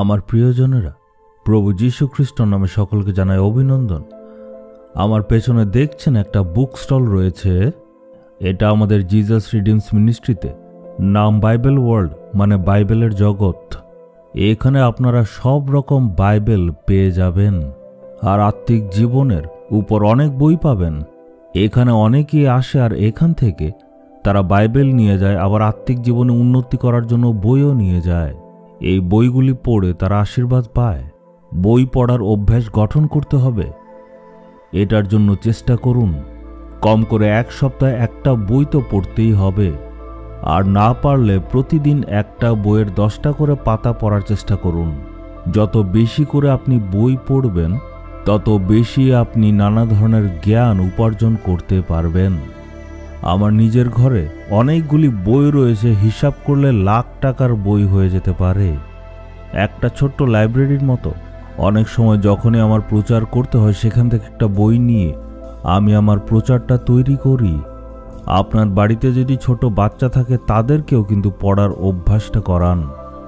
আমার প্রিয়জনেরা, প্রভু যীশু খ্রিস্টর নামে সকলকে জানাই অভিনন্দন। আমার পেছনে দেখছেন একটা বুক স্টল রয়েছে। এটা আমাদের জিজাস রিডিমস মিনিস্ট্রিতে, নাম বাইবেল ওয়ার্ল্ড, মানে বাইবেলের জগৎ। এখানে আপনারা সব রকম বাইবেল পেয়ে যাবেন আর আত্মিক জীবনের উপর অনেক বই পাবেন। এখানে অনেকেই আসে আর এখান থেকে তারা বাইবেল নিয়ে যায়, আবার আত্মিক জীবনে উন্নতি করার জন্য বইও নিয়ে যায়। এই বইগুলি পড়ে তারা আশীর্বাদ পায়। বই পড়ার অভ্যাস গঠন করতে হবে। এটার জন্য চেষ্টা করুন, কম করে এক সপ্তাহে একটা বই তো পড়তেই হবে। আর না পারলে প্রতিদিন একটা বইয়ের 10টা করে পাতা পড়ার চেষ্টা করুন। যত বেশি করে আপনি বই পড়বেন, তত বেশি আপনি নানা ধরনের জ্ঞান উপার্জন করতে পারবেন। আমার নিজের ঘরে অনেকগুলি বই রয়েছে, হিসাব করলে লাখ টাকার বই হয়ে যেতে পারে। একটা ছোট্ট লাইব্রেরির মতো। অনেক সময় যখনই আমার প্রচার করতে হয়, সেখান থেকে একটা বই নিয়ে আমি আমার প্রচারটা তৈরি করি। আপনার বাড়িতে যদি ছোট বাচ্চা থাকে, তাদেরকেও কিন্তু পড়ার অভ্যাসটা করান।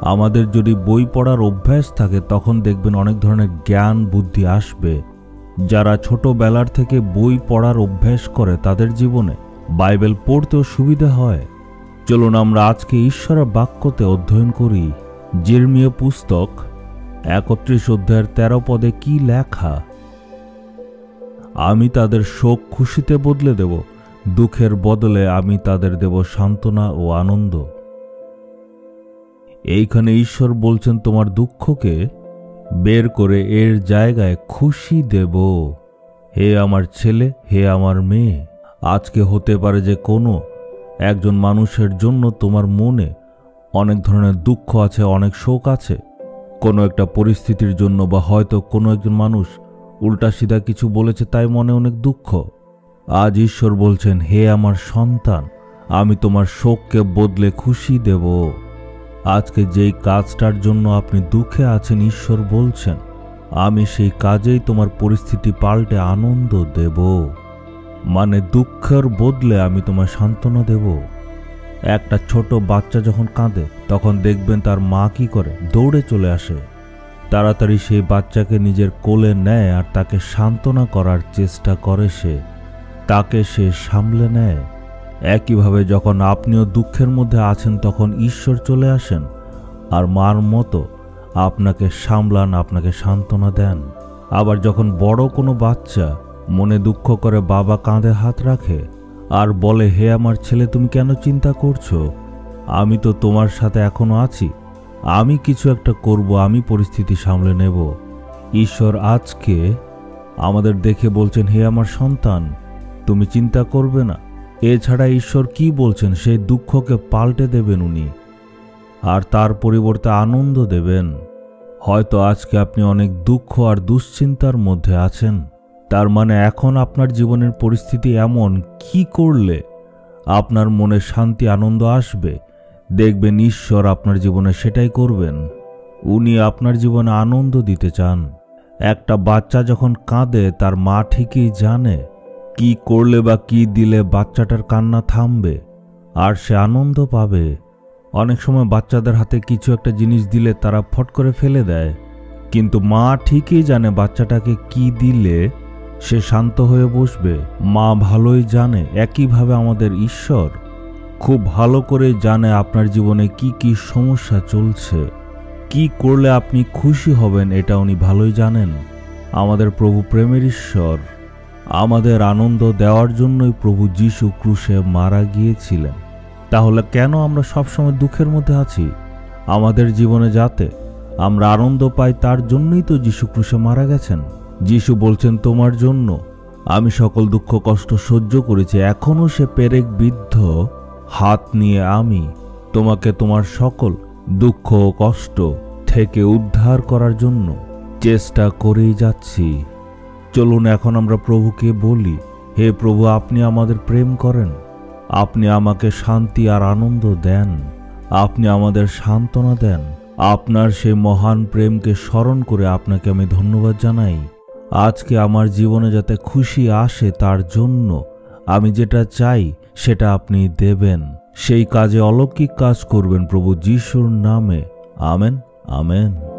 আমাদের যদি বই পড়ার অভ্যাস থাকে, তখন দেখবেন অনেক ধরনের জ্ঞান বুদ্ধি আসবে। যারা ছোটবেলার থেকে বই পড়ার অভ্যাস করে, তাদের জীবনে বাইবেল পড়তেও সুবিধা হয়। চলুন আমরা আজকে ঈশ্বরের বাক্যতে অধ্যয়ন করি। জিরমিয়া পুস্তক 31 অধ্যায়ের 13 পদে কি লেখা? আমি তাদের শোক খুশিতে বদলে দেব, দুঃখের বদলে আমি তাদের দেব সান্ত্বনা ও আনন্দ। এইখানে ঈশ্বর বলছেন, তোমার দুঃখকে বের করে এর জায়গায় খুশি দেব। হে আমার ছেলে, হে আমার মেয়ে, আজকে হতে পারে যে কোনো একজন মানুষের জন্য তোমার মনে অনেক ধরনের দুঃখ আছে, অনেক শোক আছে। কোনো একটা পরিস্থিতির জন্য, বা হয়তো কোনো একজন মানুষ উল্টা সিধা কিছু বলেছে, তাই মনে অনেক দুঃখ। আজ ঈশ্বর বলছেন, হে আমার সন্তান, আমি তোমার শোককে বদলে খুশি দেব। আজকে যেই কাজটার জন্য আপনি দুঃখে আছেন, ঈশ্বর বলছেন, আমি সেই কাজেই তোমার পরিস্থিতি পাল্টে আনন্দ দেব। মানে দুঃখের বদলে আমি তোমার সান্ত্বনা দেব। একটা ছোট বাচ্চা যখন কাঁদে, তখন দেখবেন তার মা কি করে, দৌড়ে চলে আসে, তাড়াতাড়ি সেই বাচ্চাকে নিজের কোলে নেয় আর তাকে সান্ত্বনা করার চেষ্টা করে। তাকে সে সামলে নেয়। একইভাবে যখন আপনিও দুঃখের মধ্যে আছেন, তখন ঈশ্বর চলে আসেন আর মার মতো আপনাকে সামলান, আপনাকে সান্ত্বনা দেন। আবার যখন বড় কোনো বাচ্চা মনে দুঃখ করে, বাবা কাঁধে হাত রাখে আর বলে, হে আমার ছেলে, তুমি কেন চিন্তা করছো? আমি তো তোমার সাথে এখনো আছি, আমি কিছু একটা করব, আমি পরিস্থিতি সামলে নেব। ঈশ্বর আজকে আমাদের দেখে বলছেন, হে আমার সন্তান, তুমি চিন্তা করবে না। এছাড়া ঈশ্বর কি বলছেন? সেই দুঃখকে পাল্টে দেবেন উনি, আর তার পরিবর্তে আনন্দ দেবেন। হয়তো আজকে আপনি অনেক দুঃখ আর দুশ্চিন্তার মধ্যে আছেন। তার মানে এখন আপনার জীবনের পরিস্থিতি এমন, কি করলে আপনার মনে শান্তি আনন্দ আসবে? দেখবেন ঈশ্বর আপনার জীবনে সেটাই করবেন। উনি আপনার জীবনে আনন্দ দিতে চান। একটা বাচ্চা যখন কাঁদে, তার মা ঠিকই জানে কি করলে বা কি দিলে বাচ্চাটার কান্না থামবে আর সে আনন্দ পাবে। অনেক সময় বাচ্চাদের হাতে কিছু একটা জিনিস দিলে তারা ফট করে ফেলে দেয়, কিন্তু মা ঠিকই জানে বাচ্চাটাকে কি দিলে সে শান্ত হয়ে বসবে। মা ভালোই জানে। একইভাবে আমাদের ঈশ্বর খুব ভালো করে জানে আপনার জীবনে কি কি সমস্যা চলছে, কি করলে আপনি খুশি হবেন, এটা উনি ভালোই জানেন। আমাদের প্রভু প্রেমের ঈশ্বর। আমাদের আনন্দ দেওয়ার জন্যই প্রভু যীশু ক্রুশে মারা গিয়েছিলেন। তাহলে কেন আমরা সবসময় দুঃখের মধ্যে আছি? আমাদের জীবনে যাতে আমরা আনন্দ পাই, তার জন্যই তো যীশু ক্রুশে মারা গেছেন। যীশু বলছেন, তোমার জন্য আমি সকল দুঃখ কষ্ট সহ্য করেছি, এখনো সে পেরেক বিদ্ধ হাত নিয়ে আমি তোমাকে তোমার সকল দুঃখ ও কষ্ট থেকে উদ্ধার করার জন্য চেষ্টা করেই যাচ্ছি। চলুন এখন আমরা প্রভুকে বলি, হে প্রভু, আপনি আমাদের প্রেম করেন, আপনি আমাকে শান্তি আর আনন্দ দেন, আপনি আমাদের সান্ত্বনা দেন। আপনার সেই মহান প্রেমকে স্মরণ করে আপনাকে আমি ধন্যবাদ জানাই। আজকে আমার জীবনে যাতে খুশি আসে, তার জন্য আমি যেটা চাই সেটা আপনি দেবেন। সেই কাজে অলৌকিক কাজ করবেন প্রভু যিশুর নামে। Amen, amen.